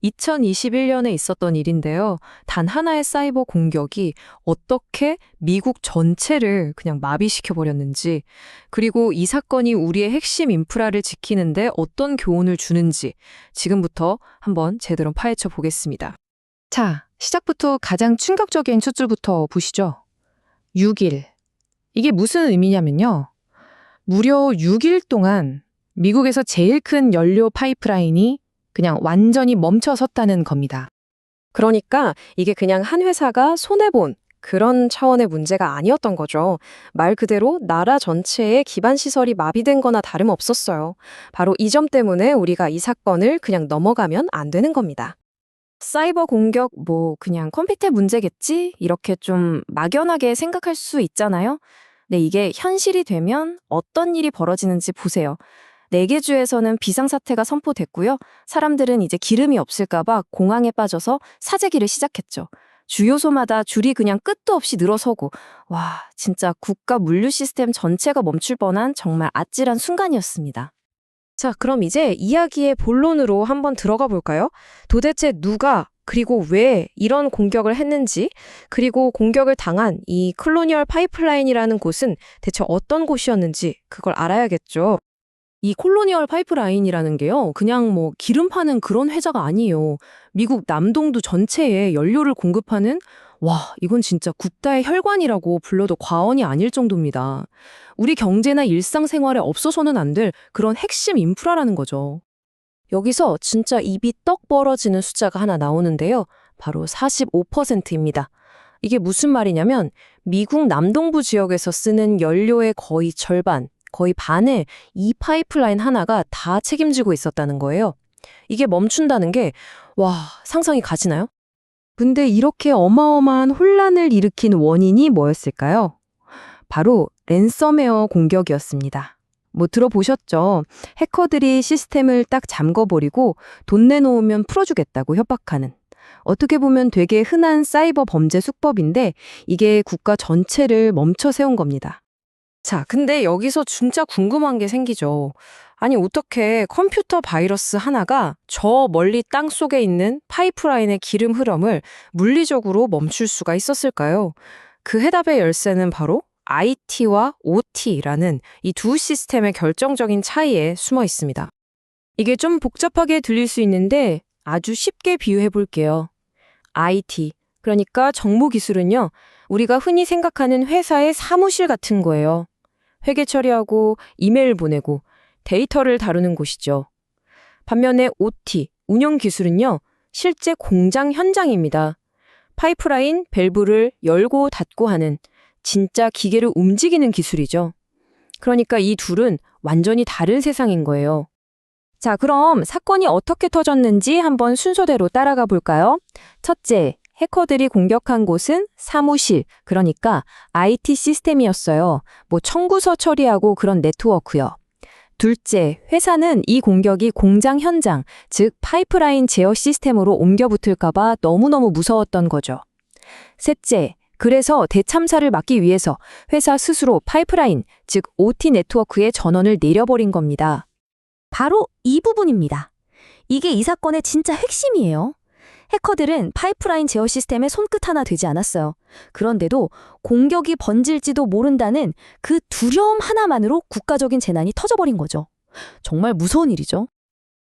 2021년에 있었던 일인데요. 단 하나의 사이버 공격이 어떻게 미국 전체를 그냥 마비시켜 버렸는지, 그리고 이 사건이 우리의 핵심 인프라를 지키는데 어떤 교훈을 주는지 지금부터 한번 제대로 파헤쳐 보겠습니다. 자, 시작부터 가장 충격적인 수치부터 보시죠. 6일. 이게 무슨 의미냐면요. 무려 6일 동안 미국에서 제일 큰 연료 파이프라인이 그냥 완전히 멈춰섰다는 겁니다. 그러니까 이게 그냥 한 회사가 손해본 그런 차원의 문제가 아니었던 거죠. 말 그대로 나라 전체의 기반 시설이 마비된 거나 다름없었어요. 바로 이 점 때문에 우리가 이 사건을 그냥 넘어가면 안 되는 겁니다. 사이버 공격 그냥 컴퓨터 문제겠지? 이렇게 좀 막연하게 생각할 수 있잖아요. 근데 이게 현실이 되면 어떤 일이 벌어지는지 보세요. 4개 주에서는 비상사태가 선포됐고요. 사람들은 이제 기름이 없을까봐 공황에 빠져서 사재기를 시작했죠. 주요소마다 줄이 그냥 끝도 없이 늘어서고, 와, 진짜 국가 물류 시스템 전체가 멈출 뻔한 정말 아찔한 순간이었습니다. 자, 그럼 이제 이야기의 본론으로 한번 들어가 볼까요? 도대체 누가 그리고 왜 이런 공격을 했는지, 그리고 공격을 당한 이 콜로니얼 파이프라인이라는 곳은 대체 어떤 곳이었는지 그걸 알아야겠죠. 이 콜로니얼 파이프라인이라는 게요, 그냥 기름 파는 그런 회사가 아니에요. 미국 남동부 전체에 연료를 공급하는, 이건 진짜 국가의 혈관이라고 불러도 과언이 아닐 정도입니다. 우리 경제나 일상생활에 없어서는 안 될 그런 핵심 인프라라는 거죠. 여기서 진짜 입이 떡 벌어지는 숫자가 하나 나오는데요. 바로 45%입니다. 이게 무슨 말이냐면 미국 남동부 지역에서 쓰는 연료의 거의 절반, 거의 반을 이 파이프라인 하나가 다 책임지고 있었다는 거예요. 이게 멈춘다는 게, 상상이 가시나요? 근데 이렇게 어마어마한 혼란을 일으킨 원인이 뭐였을까요? 바로 랜섬웨어 공격이었습니다. 들어보셨죠? 해커들이 시스템을 딱 잠궈버리고 돈 내놓으면 풀어주겠다고 협박하는. 어떻게 보면 되게 흔한 사이버 범죄 수법인데 이게 국가 전체를 멈춰 세운 겁니다. 자, 근데 여기서 진짜 궁금한 게 생기죠. 아니, 어떻게 컴퓨터 바이러스 하나가 저 멀리 땅 속에 있는 파이프라인의 기름 흐름을 물리적으로 멈출 수가 있었을까요? 그 해답의 열쇠는 바로 IT와 OT라는 이 두 시스템의 결정적인 차이에 숨어 있습니다. 이게 좀 복잡하게 들릴 수 있는데 아주 쉽게 비유해 볼게요. IT, 그러니까 정보기술은요, 우리가 흔히 생각하는 회사의 사무실 같은 거예요. 회계 처리하고 이메일 보내고 데이터를 다루는 곳이죠. 반면에 OT, 운영 기술은요, 실제 공장 현장입니다. 파이프라인 밸브를 열고 닫고 하는 진짜 기계를 움직이는 기술이죠. 그러니까 이 둘은 완전히 다른 세상인 거예요. 자, 그럼 사건이 어떻게 터졌는지 한번 순서대로 따라가 볼까요? 첫째, 해커들이 공격한 곳은 사무실, 그러니까 IT 시스템이었어요. 청구서 처리하고 그런 네트워크요. 둘째, 회사는 이 공격이 공장 현장, 즉 파이프라인 제어 시스템으로 옮겨 붙을까 봐 너무너무 무서웠던 거죠. 셋째, 그래서 대참사를 막기 위해서 회사 스스로 파이프라인, 즉 OT 네트워크에 전원을 내려버린 겁니다. 바로 이 부분입니다. 이게 이 사건의 진짜 핵심이에요. 해커들은 파이프라인 제어 시스템의 손끝 하나 되지 않았어요. 그런데도 공격이 번질지도 모른다는 그 두려움 하나만으로 국가적인 재난이 터져버린 거죠. 정말 무서운 일이죠.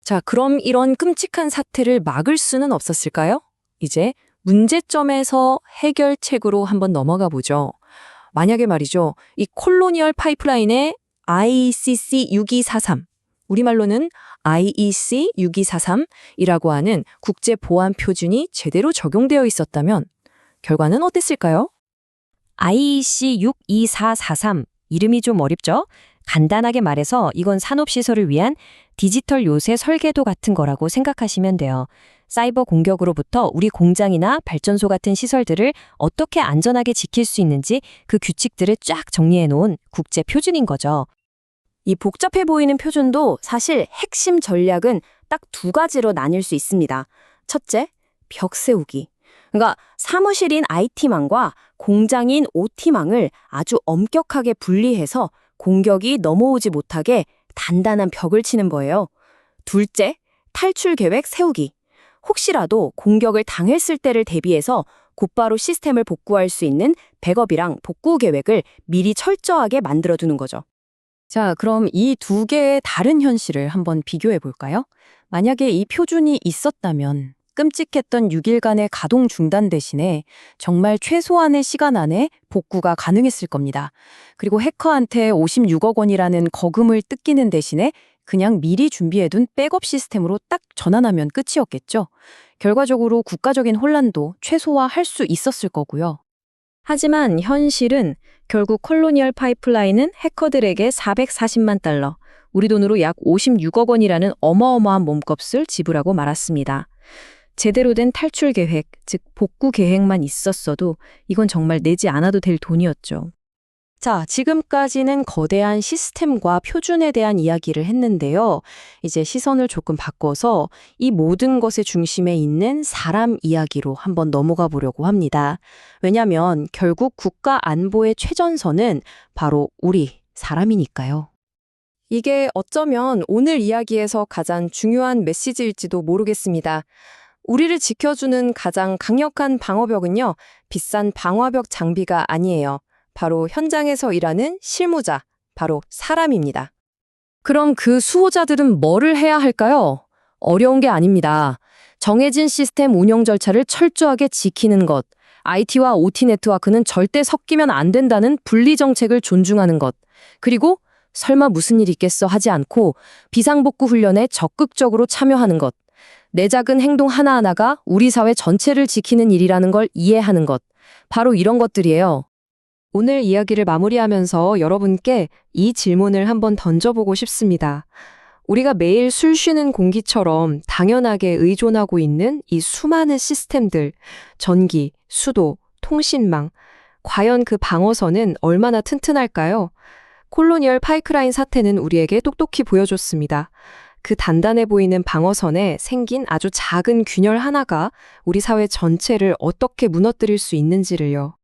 자, 그럼 이런 끔찍한 사태를 막을 수는 없었을까요? 이제 문제점에서 해결책으로 한번 넘어가 보죠. 만약에 말이죠, 이 콜로니얼 파이프라인의 IEC 6243, 우리말로는 IEC 6243이라고 하는 국제 보안 표준이 제대로 적용되어 있었다면 결과는 어땠을까요? IEC 62443, 이름이 좀 어렵죠? 간단하게 말해서 이건 산업시설을 위한 디지털 요새 설계도 같은 거라고 생각하시면 돼요. 사이버 공격으로부터 우리 공장이나 발전소 같은 시설들을 어떻게 안전하게 지킬 수 있는지 그 규칙들을 쫙 정리해 놓은 국제 표준인 거죠. 이 복잡해 보이는 표준도 사실 핵심 전략은 딱 2가지로 나뉠 수 있습니다. 첫째, 벽 세우기. 그러니까 사무실인 IT망과 공장인 OT망을 아주 엄격하게 분리해서 공격이 넘어오지 못하게 단단한 벽을 치는 거예요. 둘째, 탈출 계획 세우기. 혹시라도 공격을 당했을 때를 대비해서 곧바로 시스템을 복구할 수 있는 백업이랑 복구 계획을 미리 철저하게 만들어두는 거죠. 자, 그럼 이 두 개의 다른 현실을 한번 비교해 볼까요? 만약에 이 표준이 있었다면 끔찍했던 6일간의 가동 중단 대신에 정말 최소한의 시간 안에 복구가 가능했을 겁니다. 그리고 해커한테 56억 원이라는 거금을 뜯기는 대신에 그냥 미리 준비해둔 백업 시스템으로 딱 전환하면 끝이었겠죠. 결과적으로 국가적인 혼란도 최소화할 수 있었을 거고요. 하지만 현실은 결국 콜로니얼 파이프라인은 해커들에게 440만 달러, 우리 돈으로 약 56억 원이라는 어마어마한 몸값을 지불하고 말았습니다. 제대로 된 탈출 계획, 즉 복구 계획만 있었어도 이건 정말 내지 않아도 될 돈이었죠. 자, 지금까지는 거대한 시스템과 표준에 대한 이야기를 했는데요. 이제 시선을 조금 바꿔서 이 모든 것의 중심에 있는 사람 이야기로 한번 넘어가 보려고 합니다. 왜냐하면 결국 국가 안보의 최전선은 바로 우리 사람이니까요. 이게 어쩌면 오늘 이야기에서 가장 중요한 메시지일지도 모르겠습니다. 우리를 지켜주는 가장 강력한 방어벽은요, 비싼 방화벽 장비가 아니에요. 바로 현장에서 일하는 실무자, 바로 사람입니다. 그럼 그 수호자들은 뭐를 해야 할까요? 어려운 게 아닙니다. 정해진 시스템 운영 절차를 철저하게 지키는 것, IT와 OT 네트워크는 절대 섞이면 안 된다는 분리 정책을 존중하는 것, 그리고 설마 무슨 일 있겠어 하지 않고 비상복구 훈련에 적극적으로 참여하는 것, 내 작은 행동 하나하나가 우리 사회 전체를 지키는 일이라는 걸 이해하는 것, 바로 이런 것들이에요. 오늘 이야기를 마무리하면서 여러분께 이 질문을 한번 던져보고 싶습니다. 우리가 매일 숨 쉬는 공기처럼 당연하게 의존하고 있는 이 수많은 시스템들, 전기, 수도, 통신망, 과연 그 방어선은 얼마나 튼튼할까요? 콜로니얼 파이프라인 사태는 우리에게 똑똑히 보여줬습니다. 그 단단해 보이는 방어선에 생긴 아주 작은 균열 하나가 우리 사회 전체를 어떻게 무너뜨릴 수 있는지를요.